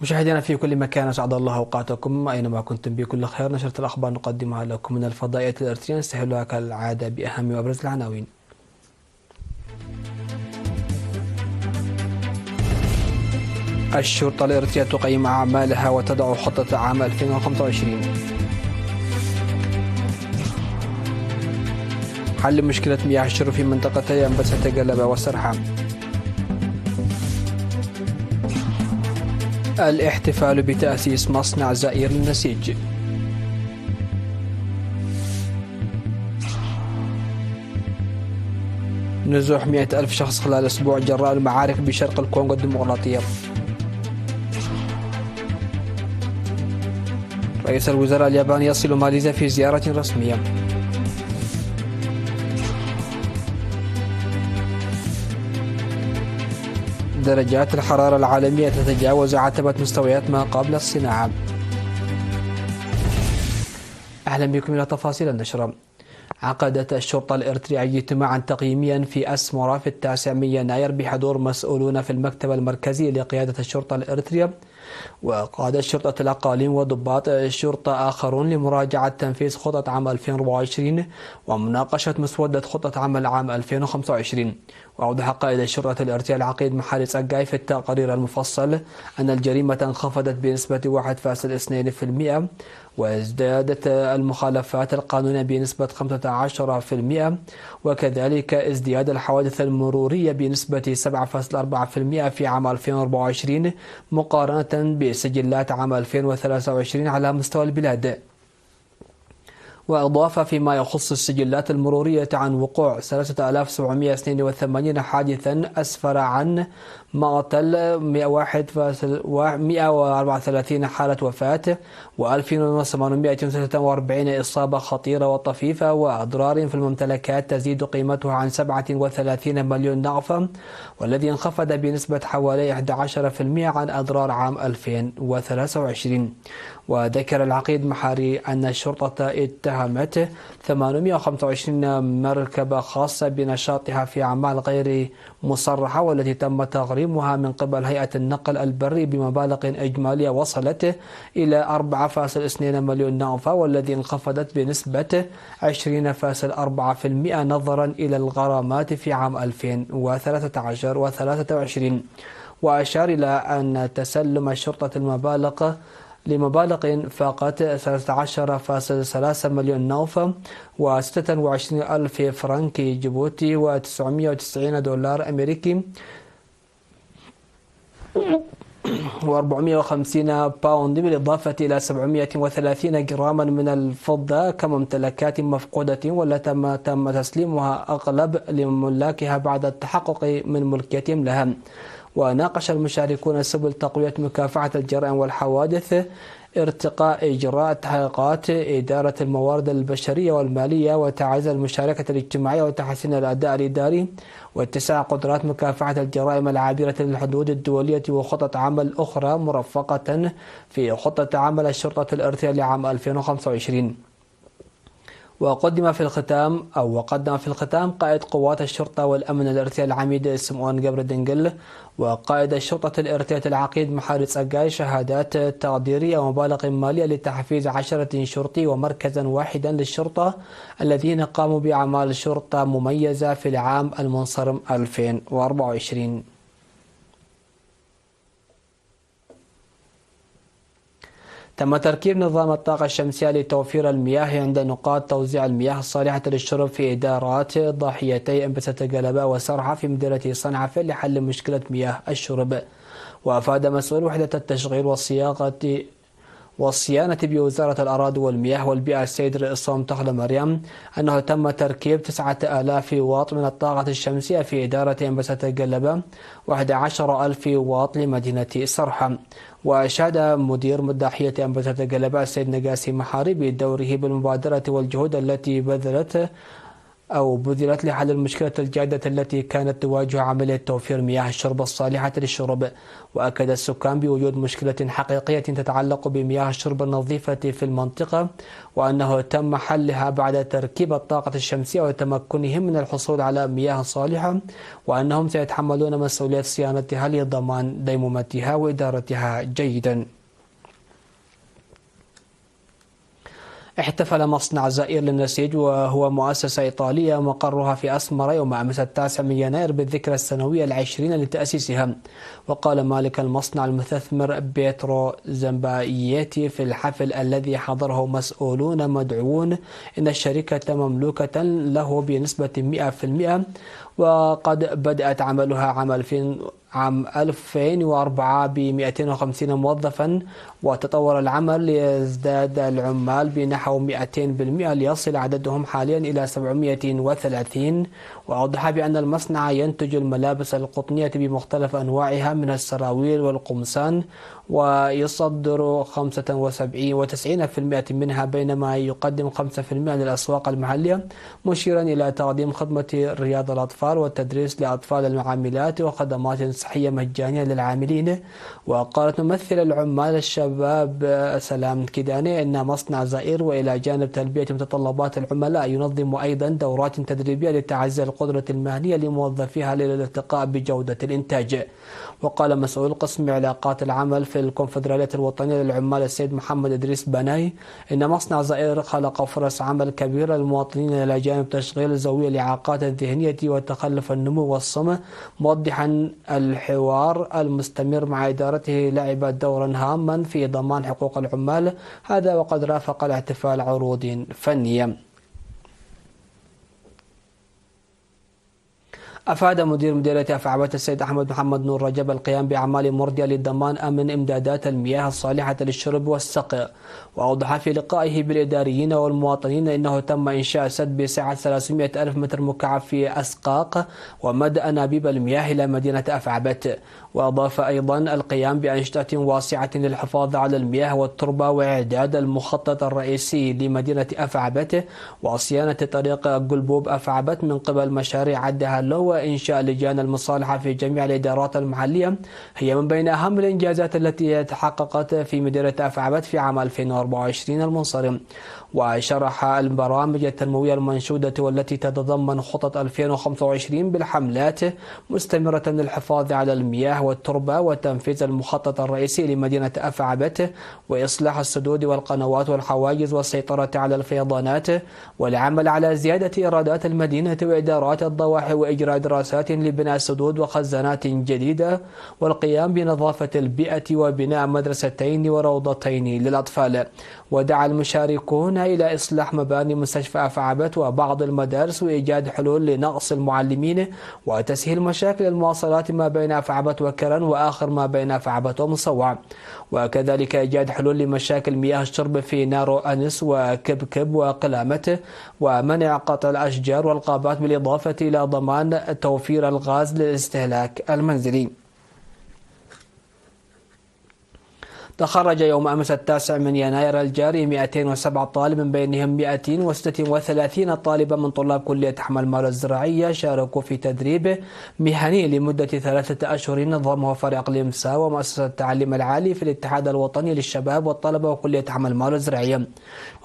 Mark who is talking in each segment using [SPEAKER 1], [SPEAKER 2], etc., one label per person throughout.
[SPEAKER 1] مشاهدينا في كل مكان، أسعد الله أوقاتكم أينما كنتم بكل خير. نشرة الأخبار نقدمها لكم من الفضائية الإرثية، نستهلها كالعادة بأهم وأبرز العناوين. الشرطة الإرثية تقيم أعمالها وتضع خطة عام 2025. حل مشكلة مياه الشرب في منطقتي أنبسة قلبة وسرحة. الاحتفال بتأسيس مصنع زئير للنسيج. نزوح 100,000 شخص خلال أسبوع جراء المعارك بشرق الكونغو الديمقراطية. رئيس الوزراء الياباني يصل ماليزيا في زيارة رسمية. درجات الحرارة العالمية تتجاوز عتبة مستويات ما قبل الصناعة. أهلا بكم إلى تفاصيل النشرة. عقدت الشرطة الإريترية اجتماعا تقييميا في أسمرة في 9 من يناير بحضور مسؤولون في المكتب المركزي لقيادة الشرطة الإريترية وقادة شرطة الأقاليم وضباط الشرطة آخرون لمراجعة تنفيذ خطة عام 2024 ومناقشة مسودة خطة عام 2025. وأوضح قائد الشرطة الإريترية العقيد محاري تسقاي في التقرير المفصل أن الجريمة انخفضت بنسبة 1.2%، وازدادت المخالفات القانونية بنسبة 15%، وكذلك ازدياد الحوادث المرورية بنسبة 7.4% في عام 2024 مقارنة بسجلات عام 2023 على مستوى البلاد. وأضاف فيما يخص السجلات المرورية عن وقوع 3782 حادثا أسفر عن مقتل 134 حالة وفاة و2843 إصابة خطيرة وطفيفة وأضرار في الممتلكات تزيد قيمتها عن 37 مليون نغفة، والذي انخفض بنسبة حوالي 11% عن أضرار عام 2023. وذكر العقيد محاري أن الشرطة اتهمت 825 مركبة خاصة بنشاطها في أعمال غير مصرحة، والتي تم تغريمها من قبل هيئة النقل البري بمبالغ إجمالية وصلت إلى 4.2 مليون نغفة، والذي انخفضت بنسبة 20.4% نظرا إلى الغرامات في عام 2013 و23. وأشار إلى أن تسلم الشرطة لمبالغ فاقت 13.3 مليون نغفة و26 ألف فرنك جيبوتي و990 دولار أمريكي و450 باوند، بالإضافة إلى 730 جراما من الفضة كممتلكات مفقودة، والتي تم تسليمها أغلب لملاكها بعد التحقق من ملكيتهم لها. وناقش المشاركون سبل تقوية مكافحة الجرائم والحوادث، ارتقاء إجراء تحقيقات إدارة الموارد البشرية والمالية، وتعزيز المشاركة الاجتماعية وتحسين الأداء الإداري، واتساع قدرات مكافحة الجرائم العابرة للحدود الدولية، وخطط عمل أخرى مرفقة في خطة عمل الشرطة الإريترية لعام 2025. وقدم في الختام قائد قوات الشرطة والأمن الإريترية العميد سمعون قبر دنجل وقائد الشرطة الإريترية العقيد محاري تسقاي شهادات تقديرية ومبالغ مالية لتحفيز 10 شرطي ومركزا واحدا للشرطة الذين قاموا بأعمال شرطة مميزة في العام المنصرم 2024. تم تركيب نظام الطاقة الشمسية لتوفير المياه عند نقاط توزيع المياه الصالحة للشرب في إدارات ضاحيتي أنبسة قلبة وسرحة في مدينة صنعاء لحل مشكلة مياه الشرب. وأفاد مسؤول وحدة التشغيل والصيانة بوزارة الأراضي والمياه والبيئة السيد رئيسهم تخل مريم أنه تم تركيب 9000 واط من الطاقة الشمسية في إدارة أنبسة قلبة و11,000 واط لمدينة سرحة. وأشاد مدير ضاحية أنبسة قلبة السيد نقاسي محاري بدوره بالمبادرة والجهود التي أو بذلت لحل المشكلة الجادة التي كانت تواجه عملية توفير مياه الشرب الصالحة للشرب. وأكد السكان بوجود مشكلة حقيقية تتعلق بمياه الشرب النظيفة في المنطقة، وأنه تم حلها بعد تركيب الطاقة الشمسية وتمكنهم من الحصول على مياه صالحة، وأنهم سيتحملون مسؤولية صيانتها لضمان ديمومتها وإدارتها جيدا. احتفل مصنع زائر للنسيج، وهو مؤسسة إيطالية مقرها في أسمر، يوم أمس 9 من يناير بالذكرى السنوية 20 لتأسيسها. وقال مالك المصنع المستثمر بيترو زامباييتي في الحفل الذي حضره مسؤولون مدعوون إن الشركة مملوكة له بنسبة 100%، وقد بدأت عملها عام 2004 ب 250 موظفا، وتطور العمل ليزداد العمال بنحو 200% ليصل عددهم حاليا إلى 730. وأوضح بأن المصنع ينتج الملابس القطنية بمختلف أنواعها من السراويل والقمصان، ويصدر 95% منها، بينما يقدم 5% للأسواق المحلية، مشيرا إلى تقديم خدمة رياض الأطفال والتدريس لأطفال المعاملات وخدمات صحية مجانية للعاملين. وقالت ممثل العمال الشباب سلام كيداني إن مصنع زائر وإلى جانب تلبية متطلبات العملاء ينظم أيضا دورات تدريبية لتعزيز القدرة المهنية لموظفيها للارتقاء بجودة الإنتاج. وقال مسؤول قسم علاقات العمل في الكونفدرالية الوطنية للعمال السيد محمد إدريس بناي إن مصنع زائر خلق فرص عمل كبيرة للمواطنين إلى جانب تشغيل ذوي الإعاقات الذهنية وتخلف النمو والصمم، موضحا الحوار المستمر مع إدارته لعب دورا هاما في ضمان حقوق العمال، هذا وقد رافق الاحتفال عروض فنية. أفاد مدير مديرية أفعبة السيد أحمد محمد نور رجب القيام بأعمال مرضية لضمان أمن إمدادات المياه الصالحة للشرب والسقي. وأوضح في لقائه بالإداريين والمواطنين أنه تم إنشاء سد بسعة 300 ألف متر مكعب في أسقاق ومد أنابيب المياه إلى مدينة أفعبة. وأضاف أيضا القيام بأنشطة واسعة للحفاظ على المياه والتربة وإعداد المخطط الرئيسي لمدينة أفعبة وصيانة طريق قلبوب أفعبة من قبل مشاريع عدها له، وإنشاء لجان المصالحة في جميع الإدارات المحلية، هي من بين أهم الإنجازات التي تحققت في مدينة أفعبة في عام 2024 المنصرم. وشرح البرامج التنموية المنشودة والتي تتضمن خطط 2025 بالحملات مستمرة للحفاظ على المياه والتربة وتنفيذ المخطط الرئيسي لمدينة أفعبة وإصلاح السدود والقنوات والحواجز والسيطرة على الفيضانات، والعمل على زيادة إيرادات المدينة وإدارات الضواحي وإجراء دراسات لبناء سدود وخزانات جديدة، والقيام بنظافة البيئة وبناء مدرستين وروضتين للأطفال. ودعا المشاركون إلى إصلاح مباني مستشفى أفعبة وبعض المدارس وإيجاد حلول لنقص المعلمين وتسهيل مشاكل المواصلات ما بين أفعبة وكرن وآخر ما بين أفعبة ومصوع، وكذلك إيجاد حلول لمشاكل مياه الشرب في نارو أنس وكبكب وقلامة، ومنع قطع الأشجار والغابات، بالإضافة إلى ضمان توفير الغاز للاستهلاك المنزلي. تخرج يوم أمس 9 من يناير الجاري 207 طالب، من بينهم 236 طالبا من طلاب كلية حمى المال الزراعية شاركوا في تدريب مهني لمدة 3 أشهر نظمه فريق إقليم ساوة ومؤسسة التعليم العالي في الاتحاد الوطني للشباب والطلبة وكلية حمى المال الزراعية.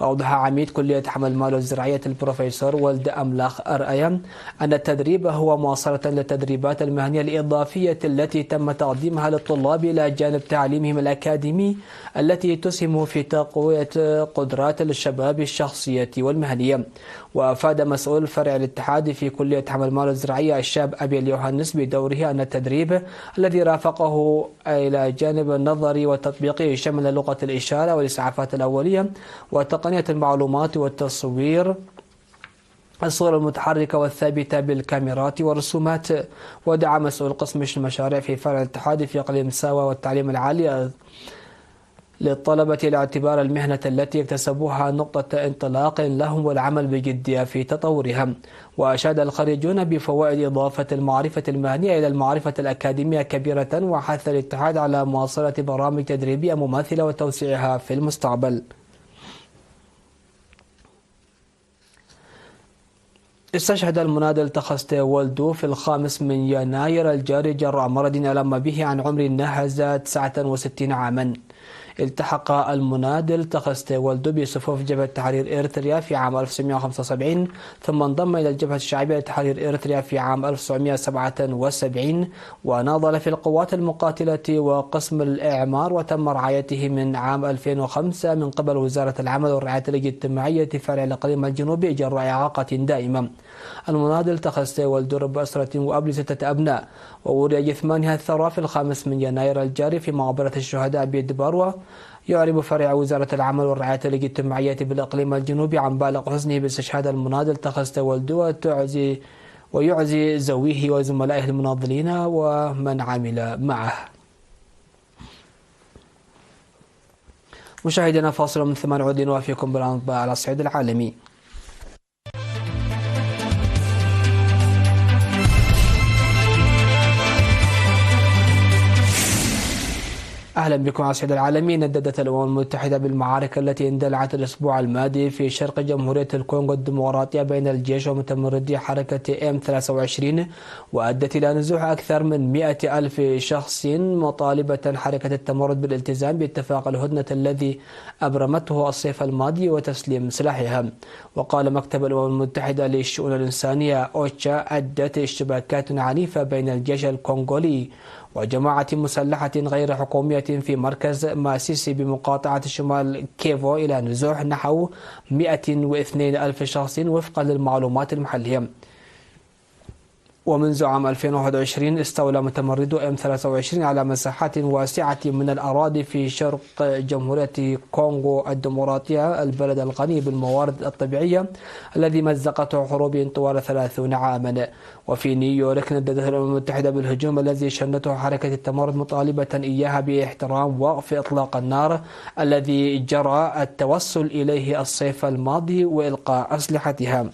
[SPEAKER 1] وأوضح عميد كلية حمى المال الزراعية البروفيسور ولد أملاخ أرأيا أن التدريب هو مواصلة للتدريبات المهنية الإضافية التي تم تقديمها للطلاب إلى جانب تعليمهم الأكاديمي التي تسهم في تقوية قدرات الشباب الشخصية والمهنية. وأفاد مسؤول فرع الاتحاد في كلية حمى المال الزراعية الشاب أبي اليوهانس بدوره أن التدريب الذي رافقه إلى جانب النظري والتطبيقي شمل لغة الإشارة والإسعافات الأولية وتقنية المعلومات والتصوير، الصورة المتحركة والثابتة بالكاميرات والرسومات. ودعا مسؤول قسم المشاريع في فرع الاتحاد في إقليم ساوة والتعليم العالي للطلبة إلى اعتبار المهنة التي اكتسبوها نقطة انطلاق لهم والعمل بجدية في تطورها. وأشاد الخريجون بفوائد إضافة المعرفة المهنية إلى المعرفة الأكاديمية كبيرة، وحث الاتحاد على مواصلة برامج تدريبية مماثلة وتوسيعها في المستقبل. استشهد المنادل تخست والدو في 5 يناير الجاري جراء مرض ألم به عن عمر ناهز 69 عاما. التحق المنادل تخست والدو بصفوف جبهة تحرير إريتريا في عام 1975، ثم انضم إلى الجبهة الشعبية لتحرير إريتريا في عام 1977، وناضل في القوات المقاتلة وقسم الإعمار، وتم رعايته من عام 2005 من قبل وزارة العمل والرعاية الاجتماعية فرع الإقليم الجنوبي جراء إعاقة دائمة. المنادل تخست والدو رب أسرة وأب 6 أبناء، ووري جثمانها الثرى في 5 يناير الجاري في مقبرة الشهداء بيدباروة. يعرب فرع وزارة العمل والرعاية الاجتماعية بالإقليم الجنوبي عن بالغ حزنه باستشهاد المنادل تخست والدو، ويعزي زويه وزملائه المناضلين ومن عمل معه. مشاهدينا، فاصل من ثم نعود لنوافيكم بالأنباء على الصعيد العالمي. أهلا بكم على الصعيد العالمي. نددت الأمم المتحدة بالمعارك التي اندلعت الأسبوع الماضي في شرق جمهورية الكونغو الديمقراطية بين الجيش ومتمردي حركة M23، وأدت إلى نزوح أكثر من 100,000 شخص، مطالبة حركة التمرد بالالتزام باتفاق الهدنة الذي أبرمته الصيف الماضي وتسليم سلاحها. وقال مكتب الأمم المتحدة للشؤون الإنسانية أوتشا أدت اشتباكات عنيفة بين الجيش الكونغولي وجماعة مسلحة غير حكومية في مركز ماسيسي بمقاطعة شمال كيفو إلى نزوح نحو 102,000 شخص وفقا للمعلومات المحلية. ومنذ عام 2021 استولى متمردو M23 على مساحات واسعة من الأراضي في شرق جمهورية كونغو الديمقراطية، البلد الغني بالموارد الطبيعية الذي مزقته حروب طوال 30 عاما. وفي نيويورك نددت الأمم المتحدة بالهجوم الذي شنته حركة التمرد، مطالبة إياها باحترام وقف إطلاق النار الذي جرى التوصل إليه الصيف الماضي وإلقاء أسلحتها.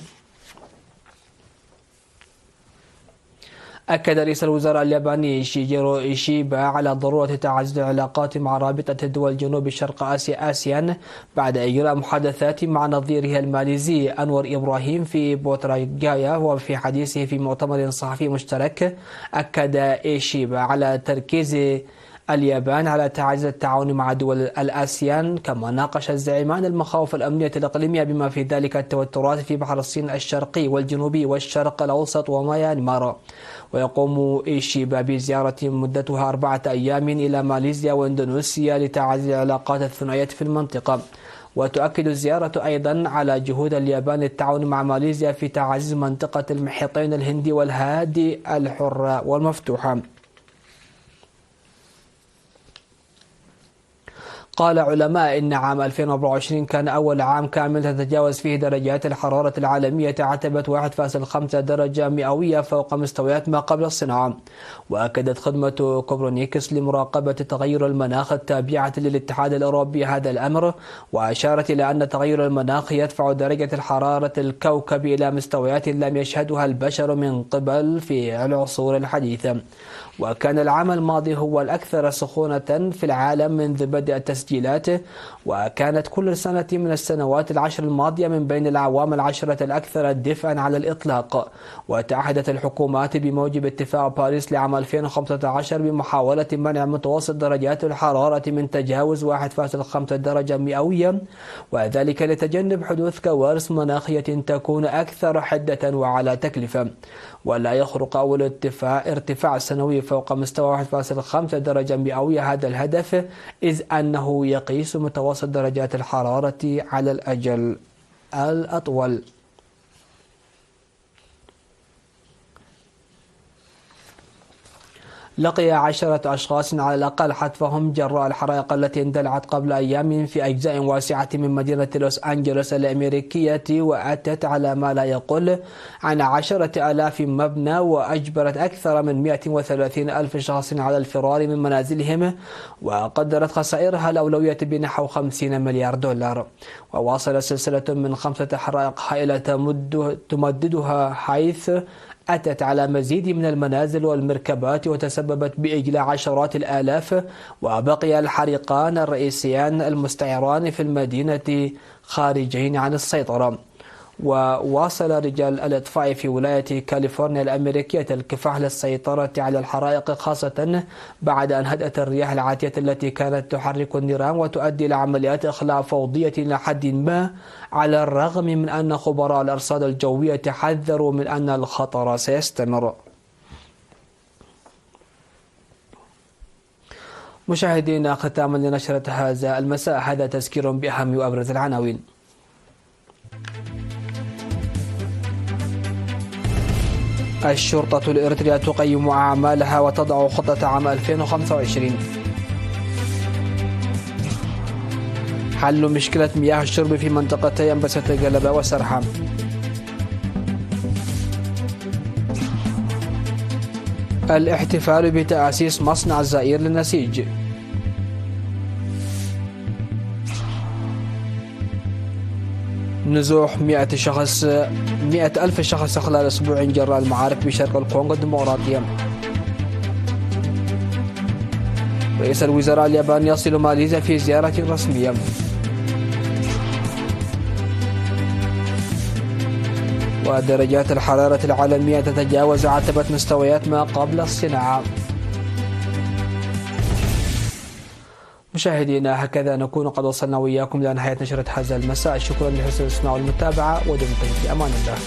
[SPEAKER 1] أكد رئيس الوزراء الياباني شيجيرو إيشيبا على ضرورة تعزيز العلاقات مع رابطة دول جنوب شرق آسيا آسيان بعد إجراء محادثات مع نظيره الماليزي أنور إبراهيم في بوتراغايا. وفي حديثه في مؤتمر صحفي مشترك أكد إيشيبا على تركيز اليابان على تعزيز التعاون مع دول الآسيان، كما ناقش الزعيمان المخاوف الأمنية الإقليمية بما في ذلك التوترات في بحر الصين الشرقي والجنوبي والشرق الأوسط وميانمار. ويقوم إيشيبا بزيارة مدتها 4 أيام إلى ماليزيا وإندونيسيا لتعزيز العلاقات الثنائية في المنطقة. وتؤكد الزيارة أيضا على جهود اليابان للتعاون مع ماليزيا في تعزيز منطقة المحيطين الهندي والهادي الحرة والمفتوحة. قال علماء إن عام 2024 كان أول عام كامل تتجاوز فيه درجات الحرارة العالمية عتبة 1.5 درجة مئوية فوق مستويات ما قبل الصناعة. وأكدت خدمة كوبرنيكس لمراقبة تغير المناخ التابعة للاتحاد الأوروبي هذا الأمر، وأشارت إلى أن تغير المناخ يدفع درجة الحرارة الكوكب إلى مستويات لم يشهدها البشر من قبل في العصور الحديثة. وكان العام الماضي هو الأكثر سخونة في العالم منذ بدء التسجيلات، وكانت كل سنة من السنوات العشر الماضية من بين الأعوام العشرة الأكثر دفئا على الإطلاق. وتعهدت الحكومات بموجب اتفاق باريس لعام 2015 بمحاولة منع متوسط درجات الحرارة من تجاوز 1.5 درجة مئوية، وذلك لتجنب حدوث كوارث مناخية تكون أكثر حدة وعلى تكلفة. ولا يخرق أول ارتفاع سنوي فوق مستوى 1.5 درجة مئوية هذا الهدف، إذ أنه يقيس متوسط درجات الحرارة على الأجل الأطول. لقي 10 أشخاص على الأقل حتفهم جراء الحرائق التي اندلعت قبل أيام في أجزاء واسعة من مدينة لوس أنجلوس الأمريكية، وأتت على ما لا يقل عن 10,000 مبنى، وأجبرت أكثر من 130,000 شخص على الفرار من منازلهم، وقدرت خسائرها الأولوية بنحو 50 مليار دولار. وواصل سلسلة من 5 حرائق هائلة تمددها، حيث أتت على مزيد من المنازل والمركبات وتسببت بإجلاء عشرات الآلاف. وبقي الحريقان الرئيسيان المستعران في المدينة خارجين عن السيطرة. وواصل رجال الإطفاء في ولاية كاليفورنيا الأمريكية الكفاح للسيطرة على الحرائق، خاصة بعد أن هدأت الرياح العاتية التي كانت تحرك النيران وتؤدي إلى عمليات إخلاء فوضية إلى حد ما، على الرغم من أن خبراء الأرصاد الجوية حذروا من أن الخطر سيستمر. مشاهدينا، ختاما لنشرة هذا المساء، هذا تذكير بأهم وأبرز العناوين. الشرطة الإريترية تقيم أعمالها وتضع خطة عام 2025. حل مشكلة مياه الشرب في منطقتي أنبسة قلبة وسرحان. الاحتفال بتأسيس مصنع الزئير للنسيج. نزوح 100,000 شخص خلال أسبوع جراء المعارك بشرق الكونغو الديمقراطية. رئيس الوزراء الياباني يصل ماليزيا في زيارة رسمية. ودرجات الحرارة العالمية تتجاوز عتبة مستويات ما قبل الصناعة. مشاهدينا، هكذا نكون قد وصلنا وإياكم إلى نهاية نشرة هذا المساء. شكرا لحسن الاستماع والمتابعة، ودمتم في أمان الله.